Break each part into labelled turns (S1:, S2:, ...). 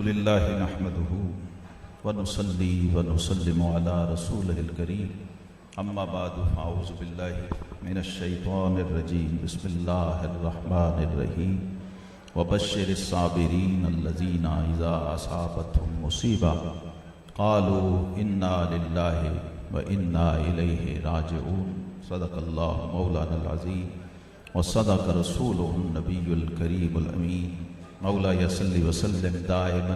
S1: للہ نحمدہ ونصلی ونسلم علی رسولہ الکریم اما بعد فاعوذ باللہ من الشیطان الرجیم بسم اللہ الرحمن الرحیم وبشر الصابرین الذین اذا اصابتهم مصیبہ قالوا انا للہ وانا الیہ راجعون صدق اللہ مولانا العظیم وصدق رسولہ النبی الکریم الامین مولا صلی وسلم دائما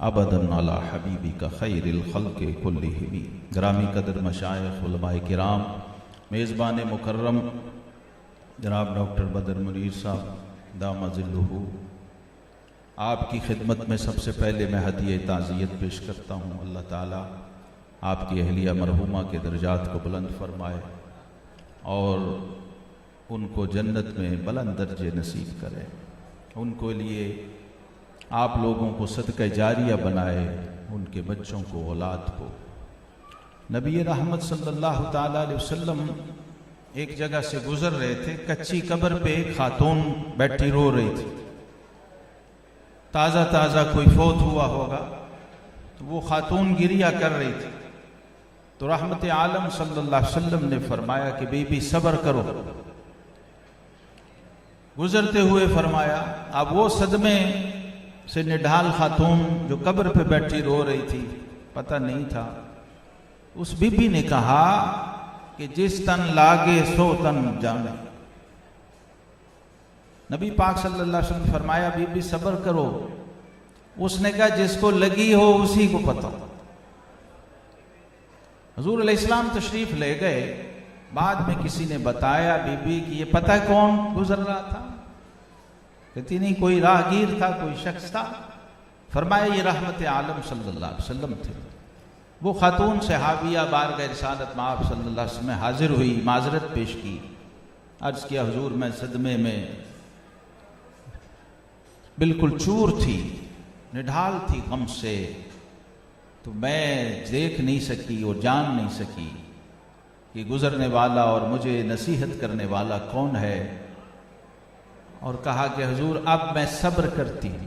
S1: ابدا علی حبیبک خیر الخلق کلہم۔ گرامی قدر مشائخ علماء کرام، میزبان مکرم جناب ڈاکٹر بدر منیر صاحب دام ظلہ، آپ کی خدمت میں سب سے پہلے میں ہدیہ تعزیت پیش کرتا ہوں۔ اللہ تعالیٰ آپ کی اہلیہ مرحومہ کے درجات کو بلند فرمائے اور ان کو جنت میں بلند درجے نصیب کرے، ان کو لیے آپ لوگوں کو صدقہ جاریہ بنائے، ان کے بچوں کو، اولاد کو۔ نبی رحمت صلی اللہ تعالیٰ علیہ وسلم ایک جگہ سے گزر رہے تھے، کچی قبر پہ ایک خاتون بیٹھی رو رہی تھی، تازہ تازہ کوئی فوت ہوا ہوگا، تو وہ خاتون گریہ کر رہی تھی، تو رحمت عالم صلی اللہ علیہ وسلم نے فرمایا کہ بی بی صبر کرو۔ گزرتے ہوئے فرمایا، اب وہ صدمے سے نڈھال خاتون جو قبر پہ بیٹھی رو رہی تھی، پتہ نہیں تھا، اس بی بی نے کہا کہ جس تن لاگے سو تن جانے۔ نبی پاک صلی اللہ علیہ وسلم فرمایا بی بی صبر کرو، اس نے کہا جس کو لگی ہو اسی کو پتہ۔ حضور علیہ السلام تشریف لے گئے، بعد میں کسی نے بتایا بی بی کہ یہ پتہ کون گزر رہا تھا؟ کہتی نہیں، کوئی راہگیر تھا، کوئی شخص تھا۔ فرمایا یہ رحمت عالم صلی اللہ علیہ وسلم تھے۔ وہ خاتون صحابیہ بارگاہ رسالت میں آپ صلی اللہ علیہ وسلم میں حاضر ہوئی، معذرت پیش کی، عرض کیا حضور میں صدمے میں بالکل چور تھی، نڈھال تھی غم سے، تو میں دیکھ نہیں سکی اور جان نہیں سکی کہ گزرنے والا اور مجھے نصیحت کرنے والا کون ہے، اور کہا کہ حضور اب میں صبر کرتی ہوں۔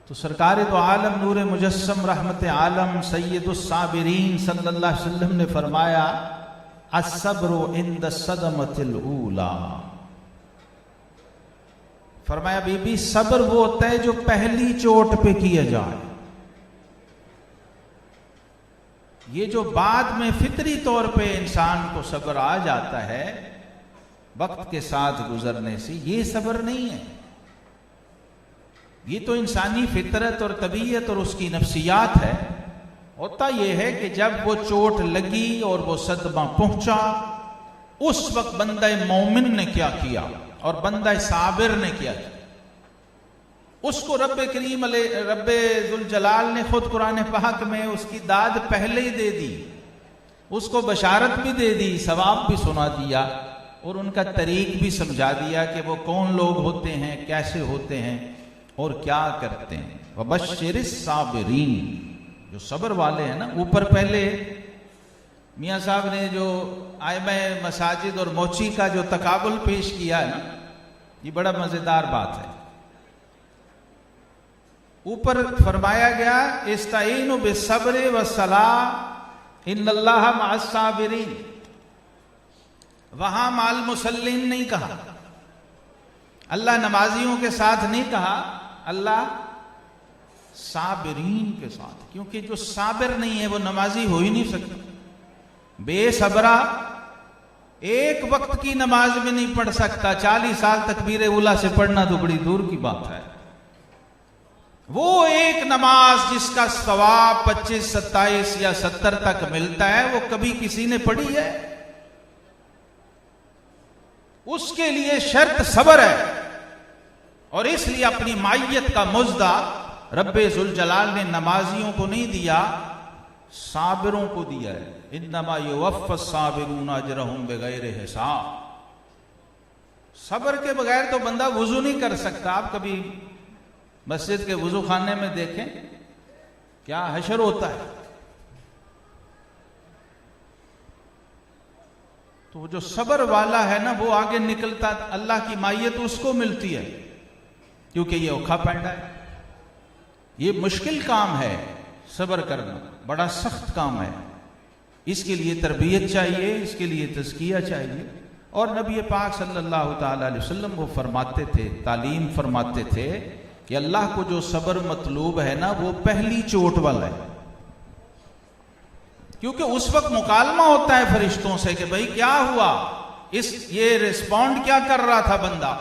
S1: تو سرکار دو عالم نور مجسم رحمت عالم سید الصابرین صلی اللہ علیہ وسلم نے فرمایا الصبر عند الصدمۃ الاولی، فرمایا بی بی صبر وہ ہوتا ہے جو پہلی چوٹ پہ کیا جائے، یہ جو بعد میں فطری طور پہ انسان کو صبر آ جاتا ہے وقت کے ساتھ گزرنے سے، یہ صبر نہیں ہے، یہ تو انسانی فطرت اور طبیعت اور اس کی نفسیات ہے۔ ہوتا یہ ہے کہ جب وہ چوٹ لگی اور وہ صدمہ پہنچا، اس وقت بندہ مومن نے کیا کیا اور بندہ صابر نے کیا کیا، اس کو رب کریم رب ذوالجلال نے خود قرآن پاک میں اس کی داد پہلے ہی دے دی، اس کو بشارت بھی دے دی، ثواب بھی سنا دیا، اور ان کا طریق بھی سمجھا دیا کہ وہ کون لوگ ہوتے ہیں، کیسے ہوتے ہیں اور کیا کرتے ہیں۔ وبشر الصابرین، جو صبر والے ہیں نا، اوپر پہلے میاں صاحب نے جو ائمہ مساجد اور موچی کا جو تقابل پیش کیا ہے نا، یہ بڑا مزیدار بات ہے۔ اوپر فرمایا گیا استعینوا بالصبر والصلاۃ ان اللہ مع الصابرین، وہاں مع المصلین نہیں کہا، اللہ نمازیوں کے ساتھ نہیں کہا، اللہ صابرین کے ساتھ، کیونکہ جو صابر نہیں ہے وہ نمازی ہو ہی نہیں سکتا۔ بے صبرہ ایک وقت کی نماز میں نہیں پڑھ سکتا، 40 سال تکبیر اولیٰ سے پڑھنا تو بڑی دور کی بات ہے۔ وہ ایک نماز جس کا ثواب 25، 27 یا 70 تک ملتا ہے، وہ کبھی کسی نے پڑھی ہے؟ اس کے لیے شرط صبر ہے، اور اس لیے اپنی معیت کا مزدہ رب ذوالجلال نے نمازیوں کو نہیں دیا، صابروں کو دیا ہے۔ انما یوفی الصابرون اجرہم بغیر حساب۔ صبر کے بغیر تو بندہ وضو نہیں کر سکتا۔ آپ کبھی مسجد کے وضو خانے میں دیکھیں کیا حشر ہوتا ہے، تو جو صبر والا ہے نا وہ آگے نکلتا، اللہ کی مائیت اس کو ملتی ہے۔ کیونکہ یہ اوکھا پینڈا ہے، یہ مشکل کام ہے، صبر کرنا بڑا سخت کام ہے، اس کے لیے تربیت چاہیے، اس کے لیے تزکیہ چاہیے۔ اور نبی پاک صلی اللہ تعالی علیہ وسلم وہ فرماتے تھے، تعلیم فرماتے تھے کہ اللہ کو جو صبر مطلوب ہے نا وہ پہلی چوٹ والا ہے، کیونکہ اس وقت مکالمہ ہوتا ہے فرشتوں سے کہ بھائی کیا ہوا، یہ ریسپونڈ کیا کر رہا تھا بندہ،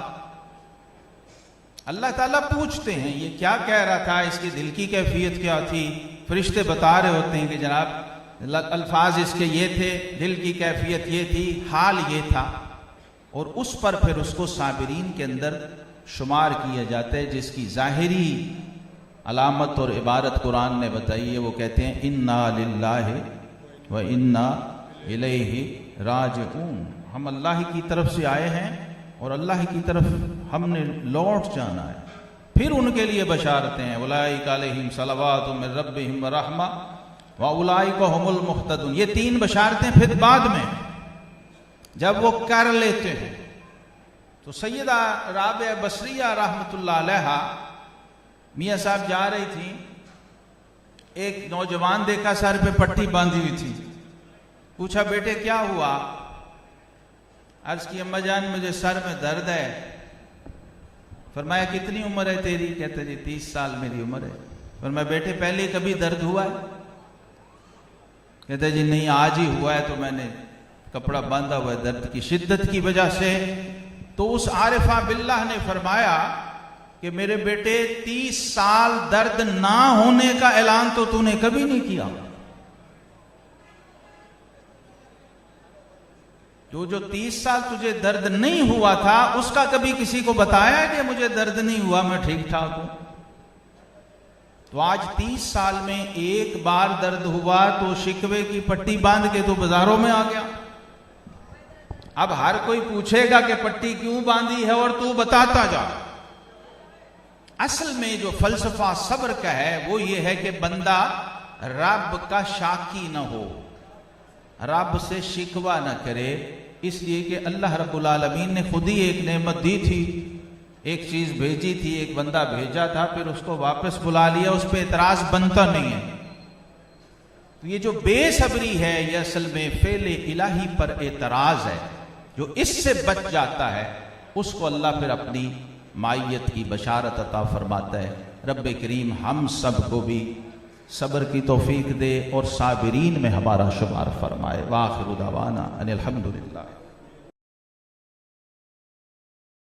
S1: اللہ تعالیٰ پوچھتے ہیں یہ کیا کہہ رہا تھا، اس کے دل کی کیفیت کیا تھی، فرشتے بتا رہے ہوتے ہیں کہ جناب الفاظ اس کے یہ تھے، دل کی کیفیت یہ تھی، حال یہ تھا، اور اس پر پھر اس کو صابرین کے اندر شمار کیا جاتا ہے، جس کی ظاہری علامت اور عبارت قرآن نے بتائی ہے، وہ کہتے ہیں انا للہ و انا الیہ راجعون، ہم اللہ کی طرف سے آئے ہیں اور اللہ کی طرف ہم نے لوٹ جانا ہے۔ پھر ان کے لیے بشارتیں ہیں، اولئک علیہم صلوات من ربہم ورحمہ واولئک ھم المہتدون، یہ تین بشارتیں پھر بعد میں جب وہ کر لیتے ہیں۔ تو سیدہ رابعہ بصریہ رحمۃ اللہ علیہا میاں صاحب جا رہی تھی، ایک نوجوان دیکھا سر پہ پٹی باندھی ہوئی تھی، پوچھا بیٹے کیا ہوا؟ عرض کی اماں جان مجھے سر میں درد ہے۔ فرمایا کتنی عمر ہے تیری؟ کہتے جی 30 سال میری عمر ہے۔ فرمایا بیٹے پہلے کبھی درد ہوا ہے؟ کہتے جی نہیں آج ہی ہوا ہے، تو میں نے کپڑا باندھا ہوا ہے درد کی شدت کی وجہ سے۔ تو اس عارفہ باللہ نے فرمایا کہ میرے بیٹے 30 سال درد نہ ہونے کا اعلان تو نے کبھی نہیں کیا، جو 30 سال تجھے درد نہیں ہوا تھا اس کا کبھی کسی کو بتایا کہ مجھے درد نہیں ہوا، میں ٹھیک ٹھاک ہوں؟ تو آج 30 سال میں ایک بار درد ہوا تو شکوے کی پٹی باندھ کے تو بازاروں میں آ گیا۔ اب ہر کوئی پوچھے گا کہ پٹی کیوں باندھی ہے اور تو بتاتا جا۔ اصل میں جو فلسفہ صبر کا ہے وہ یہ ہے کہ بندہ رب کا شاکی نہ ہو، رب سے شکوہ نہ کرے، اس لیے کہ اللہ رب العالمین نے خود ہی ایک نعمت دی تھی، ایک چیز بھیجی تھی، ایک بندہ بھیجا تھا، پھر اس کو واپس بلا لیا، اس پہ اعتراض بنتا نہیں ہے۔ تو یہ جو بے صبری ہے یہ اصل میں فعل الہی پر اعتراض ہے، جو اس سے بچ جاتا ہے اس کو اللہ پھر اپنی معیت کی بشارت عطا فرماتا ہے۔ رب کریم ہم سب کو بھی صبر کی توفیق دے اور صابرین میں ہمارا شمار فرمائے۔ وآخر دعوانا ان الحمدللہ۔